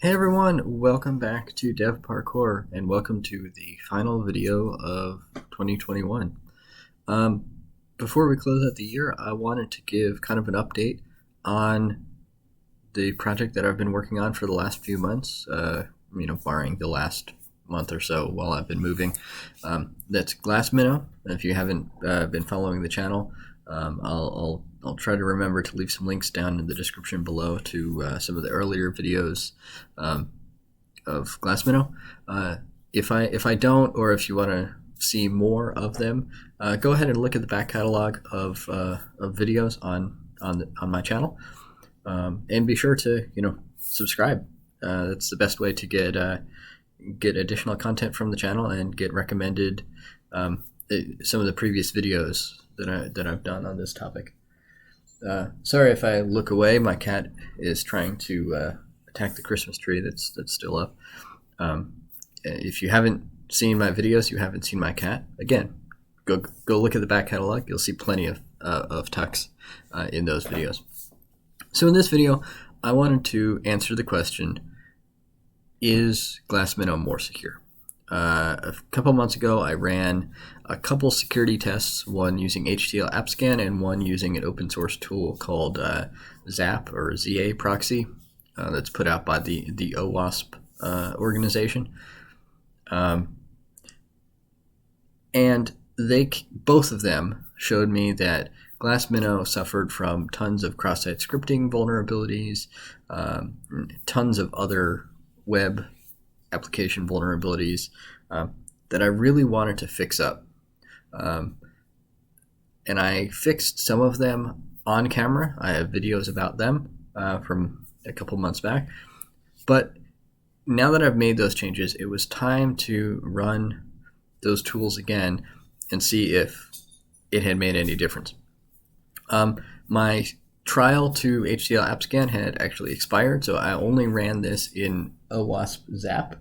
Hey everyone, welcome back to Dev Parkour and welcome to the final video of 2021. Um, Before we close out the year, I wanted to give kind of an update on the project that I've been working on for the last few months, barring the last month or so while I've been moving. That's Glassminnow. If you haven't been following the channel, I'll try to remember to leave some links down in the description below to some of the earlier videos of Glassminnow. If I don't, or if you want to see more of them, go ahead and look at the back catalog of videos on my channel, and be sure to subscribe. That's the best way to get additional content from the channel and get recommended some of the previous videos that I've done on this topic. Sorry if I look away. My cat is trying to attack the Christmas tree that's still up. If you haven't seen my videos, you haven't seen my cat. Again, go look at the back catalog. You'll see plenty of tucks in those videos. So in this video, I wanted to answer the question: is Glassminnow more secure? A couple months ago, I ran a couple security tests, one using HTTL AppScan and one using an open source tool called ZAP or ZA proxy that's put out by the OWASP organization. And both of them showed me that Glassminnow suffered from tons of cross-site scripting vulnerabilities, tons of other web application vulnerabilities that I really wanted to fix up. And I fixed some of them on camera. I have videos about them from a couple months back. But now that I've made those changes, it was time to run those tools again and see if it had made any difference. My trial to HTTL AppScan had actually expired, so I only ran this in OWASP ZAP.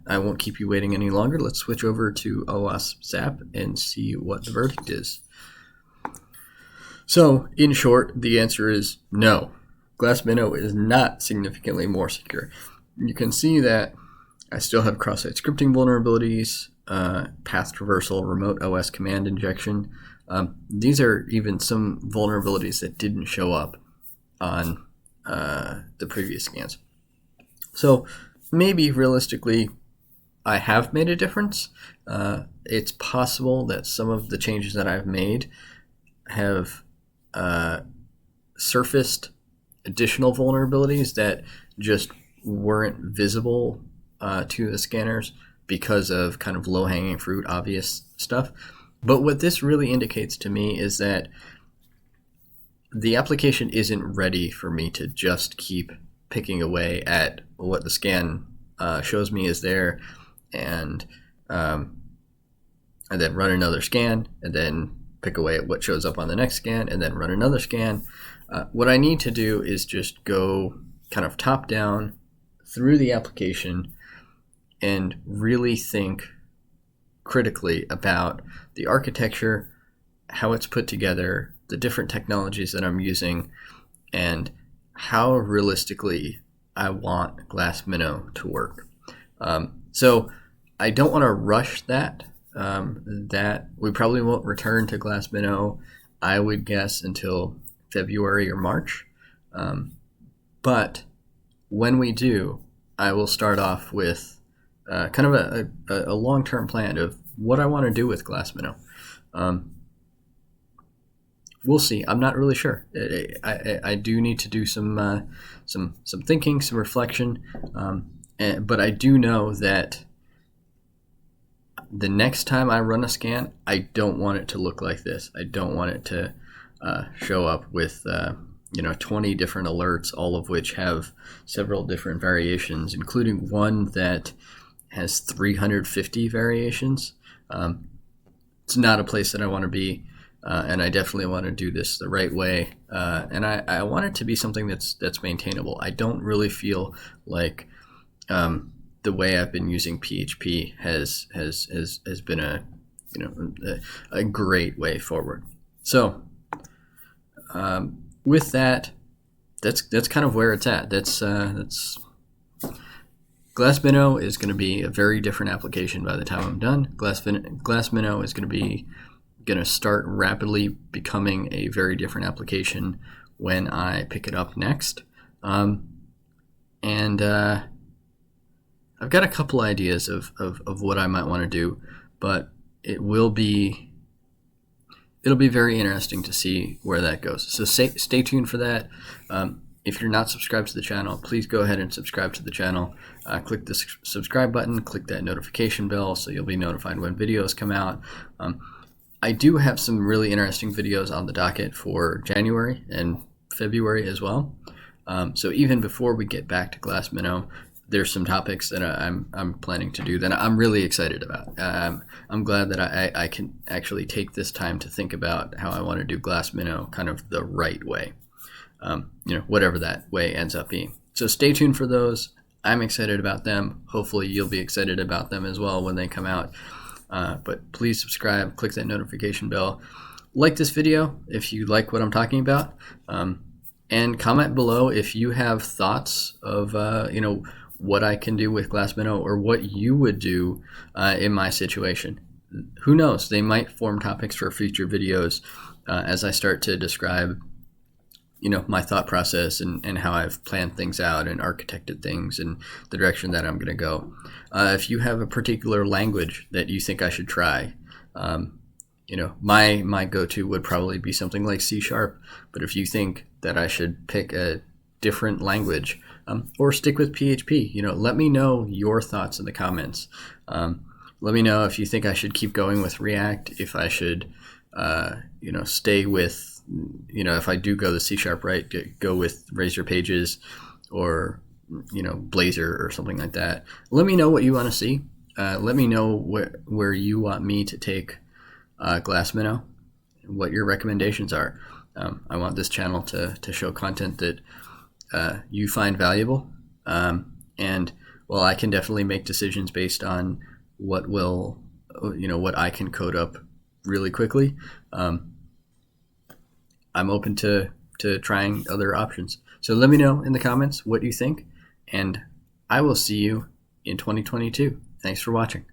I won't keep you waiting any longer. Let's switch over to OWASP ZAP and see what the verdict is. So, in short, the answer is no. Glassminnow is not significantly more secure. You can see that I still have cross-site scripting vulnerabilities, path traversal, remote OS command injection. These are even some vulnerabilities that didn't show up on the previous scans. So maybe realistically, I have made a difference. It's possible that some of the changes that I've made have surfaced additional vulnerabilities that just weren't visible to the scanners because of kind of low-hanging fruit, obvious stuff. But what this really indicates to me is that the application isn't ready for me to just keep picking away at what the scan shows me is there, and then run another scan, and then pick away at what shows up on the next scan, and then run another scan. What I need to do is just go kind of top down through the application and really think critically about the architecture, how it's put together, the different technologies that I'm using, and how realistically I want Glassminnow to work. So I don't want to rush that. That we probably won't return to Glassminnow, I would guess, until February or March. But when we do, I will start off with kind of a long-term plan of what I want to do with Glassminnow. We'll see. I'm not really sure. I do need to do some thinking, some reflection, but I do know that the next time I run a scan, I don't want it to look like this. I don't want it to show up with 20 different alerts, all of which have several different variations, including one that has 350 variations. It's not a place that I want to be. And I definitely want to do this the right way, and I want it to be something that's maintainable. I don't really feel like the way I've been using PHP has been a great way forward. So with that, that's kind of where it's at. That's Glassminnow is going to be a very different application by the time I'm done. Glassminnow is going to start rapidly becoming a very different application when I pick it up next. And I've got a couple ideas of what I might want to do, but it'll be very interesting to see where that goes. So stay tuned for that. If you're not subscribed to the channel, please go ahead and subscribe to the channel. Click the subscribe button, click that notification bell so you'll be notified when videos come out. I do have some really interesting videos on the docket for January and February as well. So even before we get back to Glassminnow, there's some topics that I'm planning to do that I'm really excited about. I'm glad that I can actually take this time to think about how I want to do Glassminnow kind of the right way. Whatever that way ends up being. So stay tuned for those. I'm excited about them. Hopefully you'll be excited about them as well when they come out. But please subscribe, click that notification bell. Like this video if you like what I'm talking about. And comment below if you have thoughts of, what I can do with Glassminnow or what you would do in my situation. Who knows? They might form topics for future videos as I start to describe my thought process and how I've planned things out and architected things and the direction that I'm going to go. If you have a particular language that you think I should try, my go-to would probably be something like C#. But if you think that I should pick a different language or stick with PHP, let me know your thoughts in the comments. Let me know if you think I should keep going with React, if I should, stay with, if I do go the C# right, go with Razor Pages or, Blazor or something like that. Let me know what you want to see. Let me know where you want me to take Glassminnow, what your recommendations are. I want this channel to show content that you find valuable. And while I can definitely make decisions based on what I can code up really quickly, I'm open to trying other options. So let me know in the comments what you think, and I will see you in 2022. Thanks for watching.